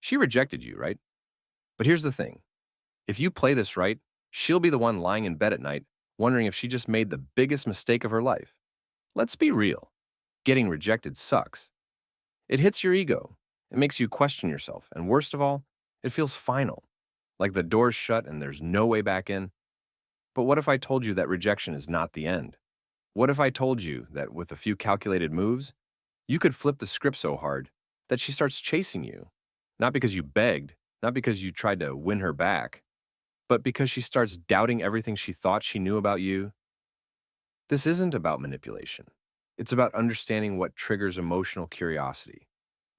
She rejected you, right? But here's the thing. If you play this right, she'll be the one lying in bed at night, wondering if she just made the biggest mistake of her life. Let's be real. Getting rejected sucks. It hits your ego. It makes you question yourself. And worst of all, it feels final. Like the door's shut and there's no way back in. But what if I told you that rejection is not the end? What if I told you that with a few calculated moves, you could flip the script so hard that she starts chasing you? Not because you begged, not because you tried to win her back, but because she starts doubting everything she thought she knew about you. This isn't about manipulation. It's about understanding what triggers emotional curiosity,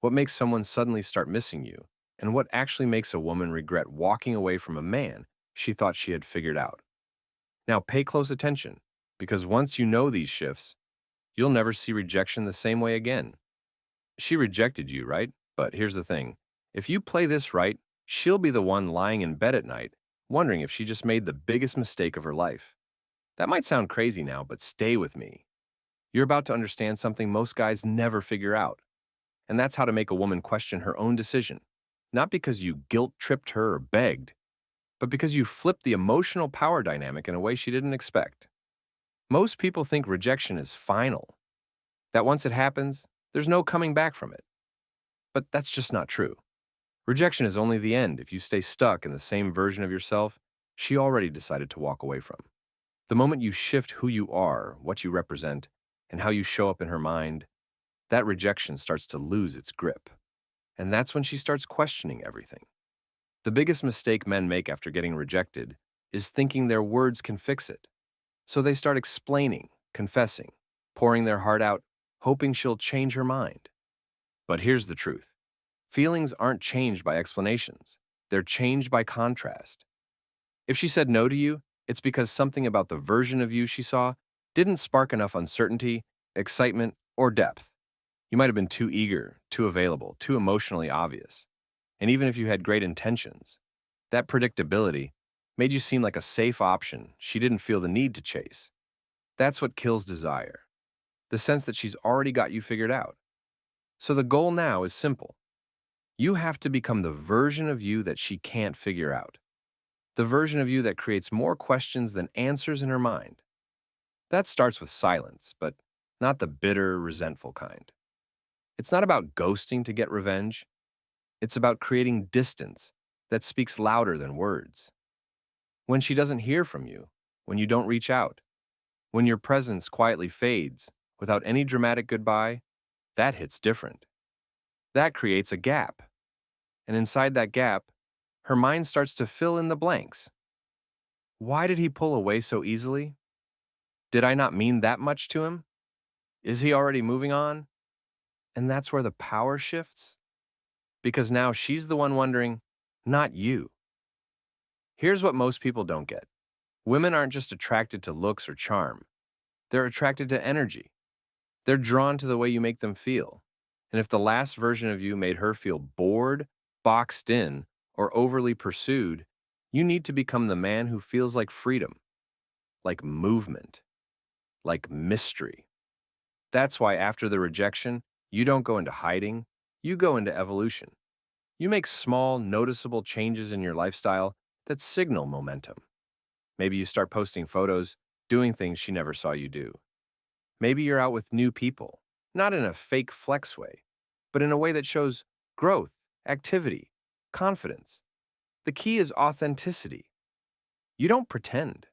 what makes someone suddenly start missing you, and what actually makes a woman regret walking away from a man she thought she had figured out. Now pay close attention, because once you know these shifts, you'll never see rejection the same way again. She rejected you, right? But here's the thing. If you play this right, she'll be the one lying in bed at night, wondering if she just made the biggest mistake of her life. That might sound crazy now, but stay with me. You're about to understand something most guys never figure out, and that's how to make a woman question her own decision. Not because you guilt-tripped her or begged, but because you flipped the emotional power dynamic in a way she didn't expect. Most people think rejection is final, that once it happens, there's no coming back from it. But that's just not true. Rejection is only the end if you stay stuck in the same version of yourself she already decided to walk away from. The moment you shift who you are, what you represent, and how you show up in her mind, that rejection starts to lose its grip. And that's when she starts questioning everything. The biggest mistake men make after getting rejected is thinking their words can fix it. So they start explaining, confessing, pouring their heart out, hoping she'll change her mind. But here's the truth. Feelings aren't changed by explanations. They're changed by contrast. If she said no to you, it's because something about the version of you she saw didn't spark enough uncertainty, excitement, or depth. You might have been too eager, too available, too emotionally obvious. And even if you had great intentions, that predictability made you seem like a safe option she didn't feel the need to chase. That's what kills desire. The sense that she's already got you figured out. So the goal now is simple. You have to become the version of you that she can't figure out. The version of you that creates more questions than answers in her mind. That starts with silence, but not the bitter, resentful kind. It's not about ghosting to get revenge. It's about creating distance that speaks louder than words. When she doesn't hear from you, when you don't reach out, when your presence quietly fades without any dramatic goodbye, that hits different. That creates a gap. And inside that gap, her mind starts to fill in the blanks. Why did he pull away so easily? Did I not mean that much to him? Is he already moving on? And that's where the power shifts. Because now she's the one wondering, not you. Here's what most people don't get. Women aren't just attracted to looks or charm. They're attracted to energy. They're drawn to the way you make them feel. And if the last version of you made her feel bored, boxed in, or overly pursued, you need to become the man who feels like freedom, like movement, like mystery. That's why after the rejection, you don't go into hiding, you go into evolution. You make small, noticeable changes in your lifestyle that signal momentum. Maybe you start posting photos, doing things she never saw you do. Maybe you're out with new people, not in a fake flex way, but in a way that shows growth, activity, confidence. The key is authenticity. You don't pretend.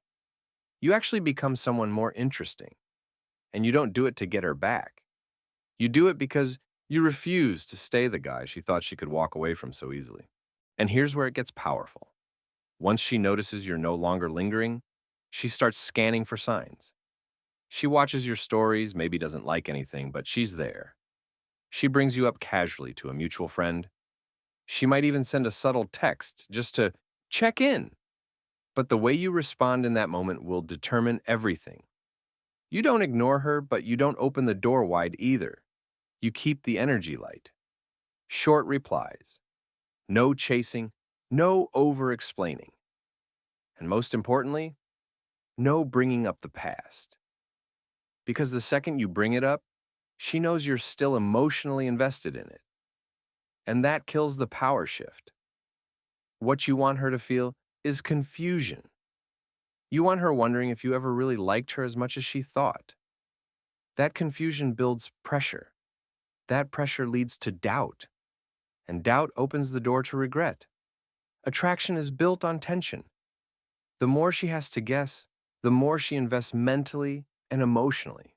You actually become someone more interesting. And you don't do it to get her back. You do it because you refuse to stay the guy she thought she could walk away from so easily. And here's where it gets powerful. Once she notices you're no longer lingering, she starts scanning for signs. She watches your stories, maybe doesn't like anything, but she's there. She brings you up casually to a mutual friend. She might even send a subtle text just to check in. But the way you respond in that moment will determine everything. You don't ignore her, but you don't open the door wide either. You keep the energy light. Short replies. No chasing, no over-explaining. And most importantly, no bringing up the past. Because the second you bring it up, she knows you're still emotionally invested in it. And that kills the power shift. What you want her to feel is confusion. You want her wondering if you ever really liked her as much as she thought. That confusion builds pressure. That pressure leads to doubt, and doubt opens the door to regret. Attraction is built on tension. The more she has to guess, the more she invests mentally and emotionally.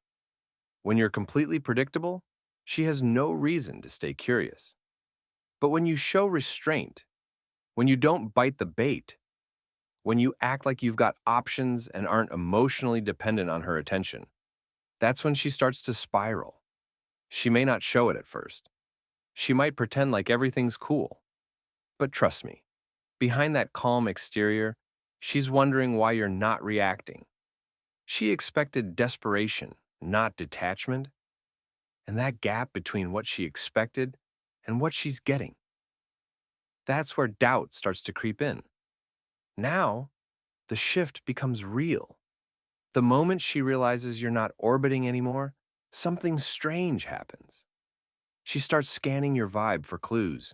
When you're completely predictable, she has no reason to stay curious. But when you show restraint, when you don't bite the bait, when you act like you've got options and aren't emotionally dependent on her attention, that's when she starts to spiral. She may not show it at first. She might pretend like everything's cool. But trust me, behind that calm exterior, she's wondering why you're not reacting. She expected desperation, not detachment, and that gap between what she expected and what she's getting. That's where doubt starts to creep in. Now, the shift becomes real. The moment she realizes you're not orbiting anymore, something strange happens. She starts scanning your vibe for clues.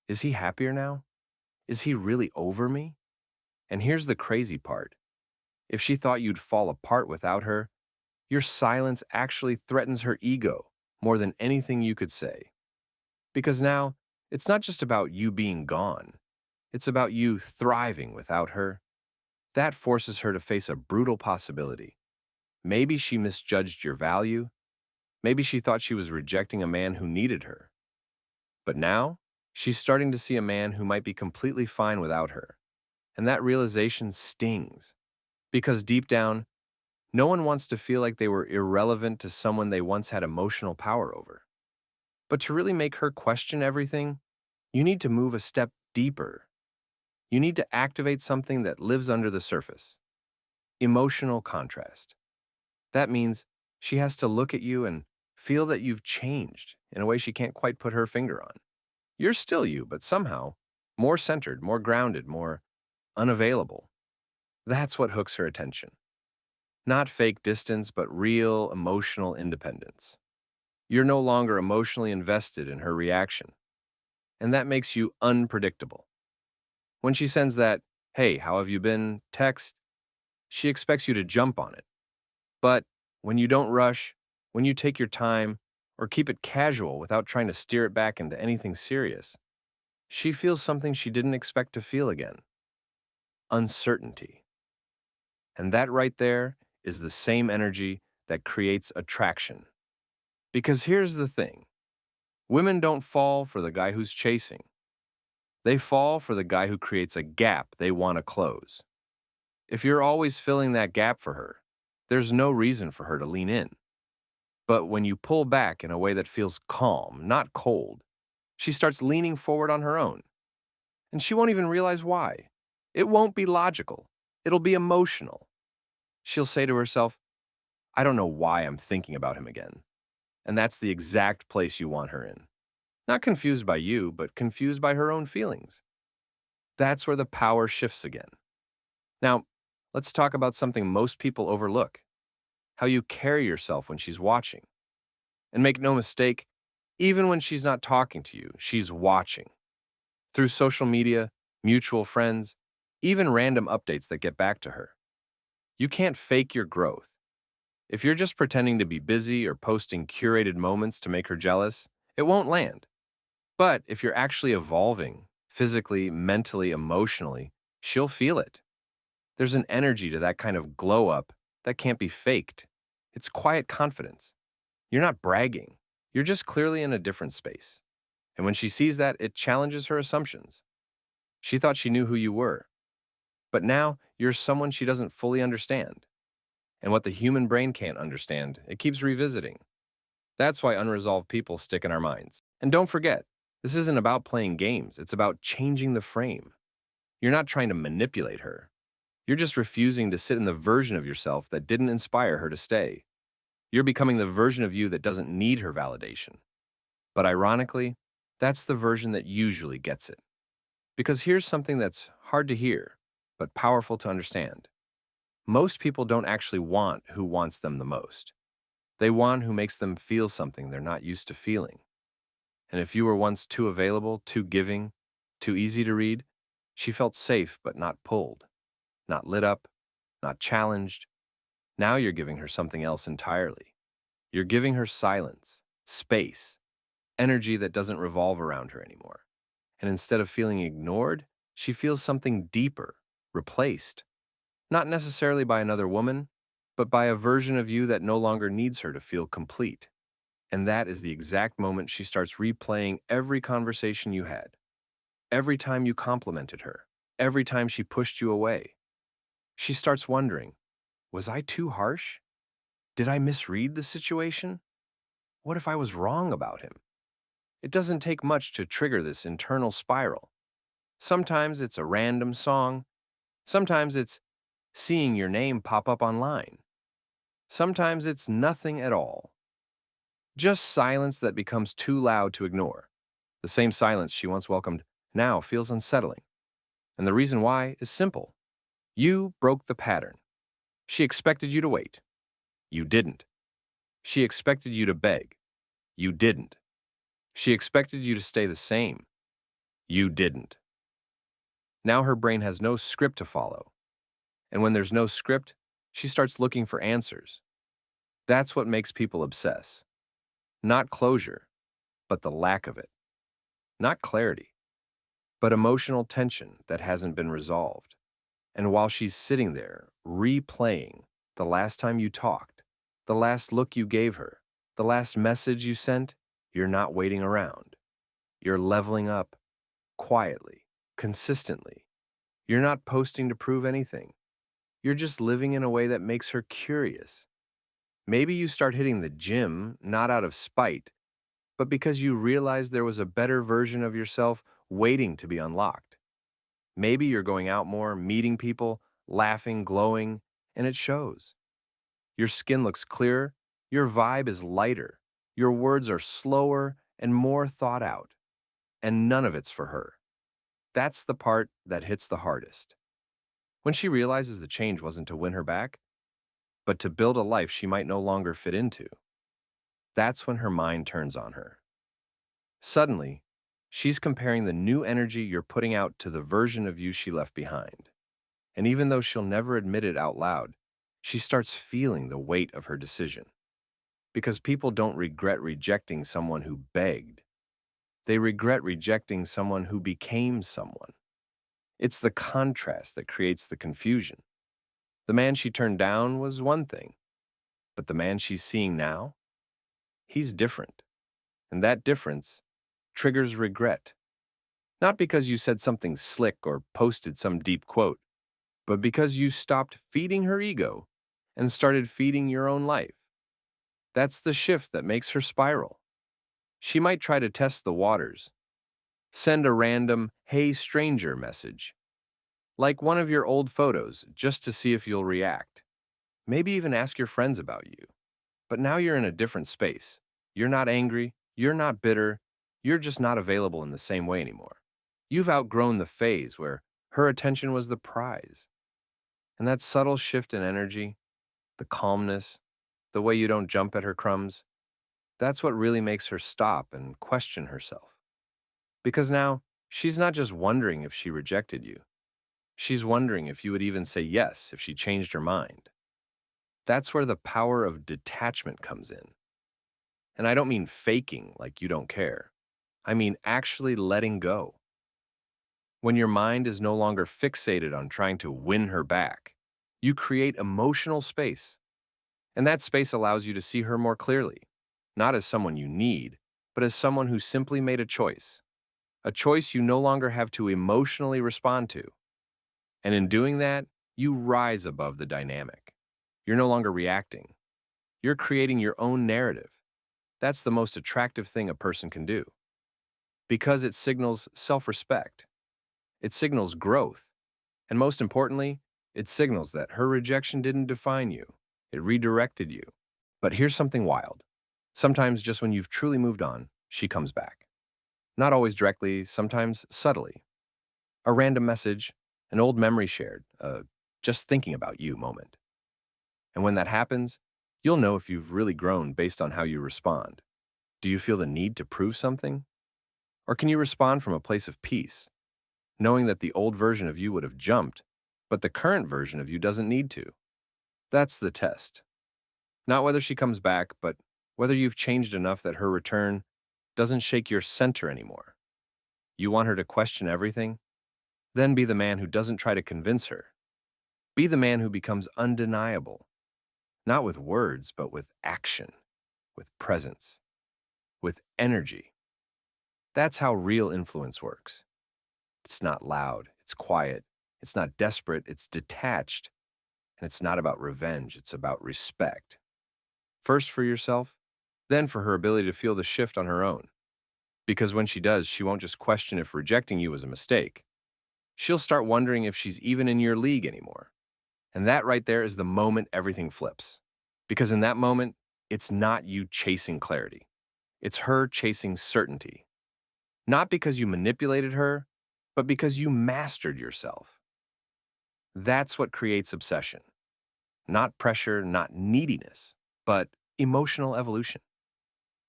Is he happier now? Is he really over me? And here's the crazy part. If she thought you'd fall apart without her, your silence actually threatens her ego more than anything you could say. Because now, it's not just about you being gone. It's about you thriving without her. That forces her to face a brutal possibility. Maybe she misjudged your value. Maybe she thought she was rejecting a man who needed her. But now, she's starting to see a man who might be completely fine without her. And that realization stings. Because deep down, no one wants to feel like they were irrelevant to someone they once had emotional power over. But to really make her question everything, you need to move a step deeper. You need to activate something that lives under the surface. Emotional contrast. That means she has to look at you and feel that you've changed in a way she can't quite put her finger on. You're still you, but somehow more centered, more grounded, more unavailable. That's what hooks her attention. Not fake distance, but real emotional independence. You're no longer emotionally invested in her reaction, and that makes you unpredictable. When she sends that, "Hey, how have you been?" text, she expects you to jump on it. But when you don't rush, when you take your time, or keep it casual without trying to steer it back into anything serious, she feels something she didn't expect to feel again: uncertainty. And that right there is the same energy that creates attraction. Because here's the thing: women don't fall for the guy who's chasing. They fall for the guy who creates a gap they want to close. If you're always filling that gap for her, there's no reason for her to lean in. But when you pull back in a way that feels calm, not cold, she starts leaning forward on her own. And she won't even realize why. It won't be logical. It'll be emotional. She'll say to herself, "I don't know why I'm thinking about him again." And that's the exact place you want her in. Not confused by you, but confused by her own feelings. That's where the power shifts again. Now, let's talk about something most people overlook: how you carry yourself when she's watching. And make no mistake, even when she's not talking to you, she's watching. Through social media, mutual friends, even random updates that get back to her. You can't fake your growth. If you're just pretending to be busy or posting curated moments to make her jealous, it won't land. But if you're actually evolving, physically, mentally, emotionally, she'll feel it. There's an energy to that kind of glow up that can't be faked. It's quiet confidence. You're not bragging. You're just clearly in a different space. And when she sees that, it challenges her assumptions. She thought she knew who you were. But now, you're someone she doesn't fully understand. And what the human brain can't understand, it keeps revisiting. That's why unresolved people stick in our minds. And don't forget, this isn't about playing games. It's about changing the frame. You're not trying to manipulate her. You're just refusing to sit in the version of yourself that didn't inspire her to stay. You're becoming the version of you that doesn't need her validation. But ironically, that's the version that usually gets it. Because here's something that's hard to hear, but powerful to understand. Most people don't actually want who wants them the most. They want who makes them feel something they're not used to feeling. And if you were once too available, too giving, too easy to read, she felt safe but not pulled, not lit up, not challenged. Now you're giving her something else entirely. You're giving her silence, space, energy that doesn't revolve around her anymore. And instead of feeling ignored, she feels something deeper, replaced, not necessarily by another woman, but by a version of you that no longer needs her to feel complete. And that is the exact moment she starts replaying every conversation you had, every time you complimented her, every time she pushed you away. She starts wondering, was I too harsh? Did I misread the situation? What if I was wrong about him? It doesn't take much to trigger this internal spiral. Sometimes it's a random song. Sometimes it's seeing your name pop up online. Sometimes it's nothing at all. Just silence that becomes too loud to ignore. The same silence she once welcomed now feels unsettling. And the reason why is simple. You broke the pattern. She expected you to wait. You didn't. She expected you to beg. You didn't. She expected you to stay the same. You didn't. Now her brain has no script to follow. And when there's no script, she starts looking for answers. That's what makes people obsess. Not closure, but the lack of it. Not clarity, but emotional tension that hasn't been resolved. And while she's sitting there, replaying the last time you talked, the last look you gave her, the last message you sent, you're not waiting around. You're leveling up, quietly, consistently. You're not posting to prove anything. You're just living in a way that makes her curious. Maybe you start hitting the gym, not out of spite, but because you realize there was a better version of yourself waiting to be unlocked. Maybe you're going out more, meeting people, laughing, glowing, and it shows. Your skin looks clearer, your vibe is lighter, your words are slower and more thought out, and none of it's for her. That's the part that hits the hardest. When she realizes the change wasn't to win her back, but to build a life she might no longer fit into, that's when her mind turns on her. Suddenly, she's comparing the new energy you're putting out to the version of you she left behind. And even though she'll never admit it out loud, she starts feeling the weight of her decision. Because people don't regret rejecting someone who begged. They regret rejecting someone who became someone. It's the contrast that creates the confusion. The man she turned down was one thing, but the man she's seeing now, he's different. And that difference triggers regret. Not because you said something slick or posted some deep quote, but because you stopped feeding her ego and started feeding your own life. That's the shift that makes her spiral. She might try to test the waters, send a random, "Hey stranger" message, like one of your old photos, just to see if you'll react. Maybe even ask your friends about you. But now you're in a different space. You're not angry, you're not bitter, you're just not available in the same way anymore. You've outgrown the phase where her attention was the prize. And that subtle shift in energy, the calmness, the way you don't jump at her crumbs, that's what really makes her stop and question herself. Because now, she's not just wondering if she rejected you. She's wondering if you would even say yes if she changed her mind. That's where the power of detachment comes in. And I don't mean faking like you don't care. I mean actually letting go. When your mind is no longer fixated on trying to win her back, you create emotional space. And that space allows you to see her more clearly, not as someone you need, but as someone who simply made a choice you no longer have to emotionally respond to. And in doing that, you rise above the dynamic. You're no longer reacting. You're creating your own narrative. That's the most attractive thing a person can do. Because it signals self-respect. It signals growth. And most importantly, it signals that her rejection didn't define you. It redirected you. But here's something wild. Sometimes just when you've truly moved on, she comes back. Not always directly, sometimes subtly. A random message, an old memory shared, just thinking about you moment. And when that happens, you'll know if you've really grown based on how you respond. Do you feel the need to prove something? Or can you respond from a place of peace, knowing that the old version of you would have jumped, but the current version of you doesn't need to? That's the test. Not whether she comes back, but whether you've changed enough that her return doesn't shake your center anymore. You want her to question everything? Then be the man who doesn't try to convince her. Be the man who becomes undeniable, not with words, but with action, with presence, with energy. That's how real influence works. It's not loud, it's quiet, it's not desperate, it's detached, and it's not about revenge, it's about respect. First for yourself, then for her ability to feel the shift on her own. Because when she does, she won't just question if rejecting you was a mistake. She'll start wondering if she's even in your league anymore. And that right there is the moment everything flips. Because in that moment, it's not you chasing clarity. It's her chasing certainty. Not because you manipulated her, but because you mastered yourself. That's what creates obsession. Not pressure, not neediness, but emotional evolution.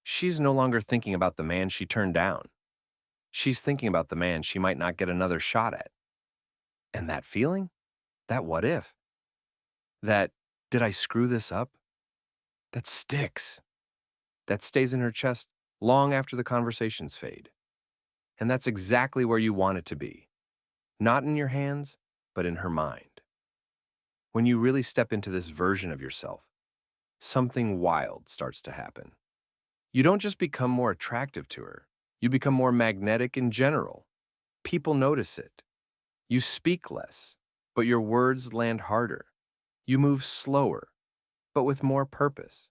She's no longer thinking about the man she turned down. She's thinking about the man she might not get another shot at. And that feeling? That what if? That did I screw this up? That sticks. That stays in her chest long after the conversations fade. And that's exactly where you want it to be. Not in your hands, but in her mind. When you really step into this version of yourself, something wild starts to happen. You don't just become more attractive to her, you become more magnetic in general. People notice it. You speak less, but your words land harder. You move slower, but with more purpose.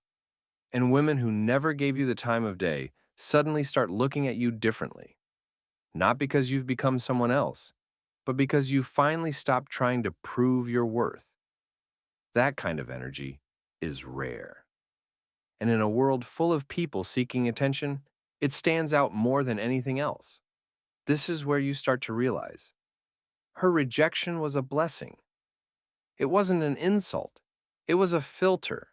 And women who never gave you the time of day suddenly start looking at you differently. Not because you've become someone else, but because you finally stopped trying to prove your worth. That kind of energy is rare. And in a world full of people seeking attention, it stands out more than anything else. This is where you start to realize her rejection was a blessing. It wasn't an insult. It was a filter.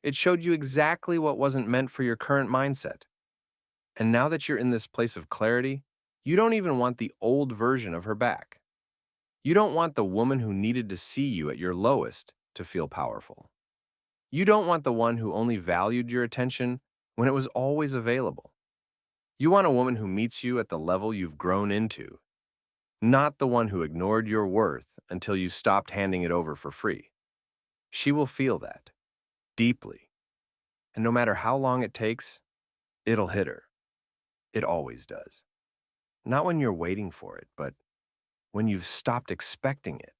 It showed you exactly what wasn't meant for your current mindset. And now that you're in this place of clarity, you don't even want the old version of her back. You don't want the woman who needed to see you at your lowest to feel powerful. You don't want the one who only valued your attention when it was always available. You want a woman who meets you at the level you've grown into, not the one who ignored your worth until you stopped handing it over for free. She will feel that, deeply. And no matter how long it takes, it'll hit her. It always does. Not when you're waiting for it, but when you've stopped expecting it.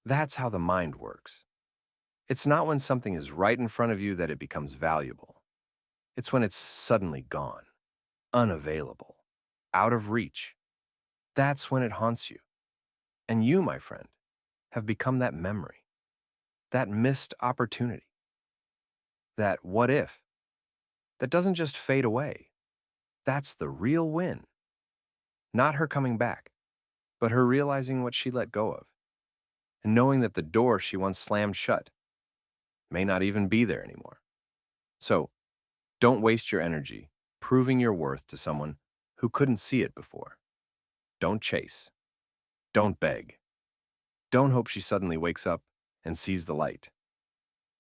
That's how the mind works. It's not when something is right in front of you that it becomes valuable. It's when it's suddenly gone, unavailable, out of reach. That's when it haunts you. And you, my friend, have become that memory, that missed opportunity, that what if, that doesn't just fade away. That's the real win. Not her coming back, but her realizing what she let go of, and knowing that the door she once slammed shut may not even be there anymore. So, don't waste your energy proving your worth to someone who couldn't see it before. Don't chase. Don't beg. Don't hope she suddenly wakes up and sees the light.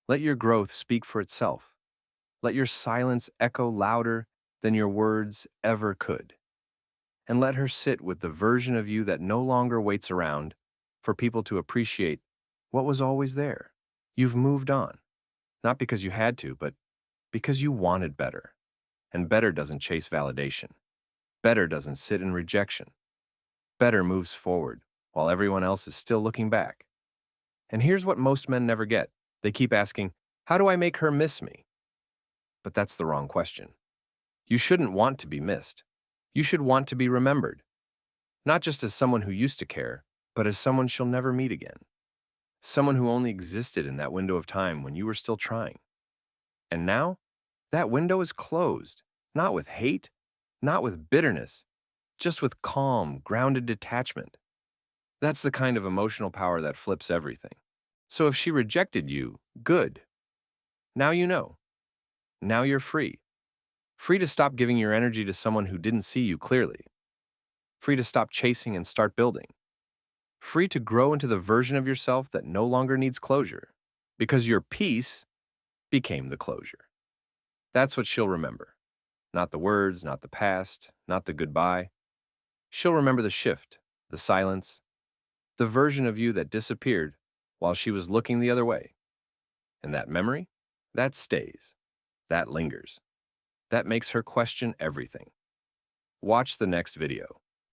Let your growth speak for itself. Let your silence echo louder than your words ever could. And let her sit with the version of you that no longer waits around for people to appreciate what was always there. You've moved on, not because you had to, but because you wanted better. And better doesn't chase validation. Better doesn't sit in rejection. Better moves forward while everyone else is still looking back. And here's what most men never get. They keep asking, how do I make her miss me? But that's the wrong question. You shouldn't want to be missed. You should want to be remembered. Not just as someone who used to care, but as someone she'll never meet again. Someone who only existed in that window of time when you were still trying. And now, that window is closed, not with hate, not with bitterness, just with calm, grounded detachment. That's the kind of emotional power that flips everything. So if she rejected you, good. Now you know. Now you're free. Free to stop giving your energy to someone who didn't see you clearly. Free to stop chasing and start building. Free to grow into the version of yourself that no longer needs closure, because your peace became the closure. That's what she'll remember. Not the words, not the past, not the goodbye. She'll remember the shift, the silence, the version of you that disappeared while she was looking the other way. And that memory, that stays, that lingers. That makes her question everything. Watch the next video.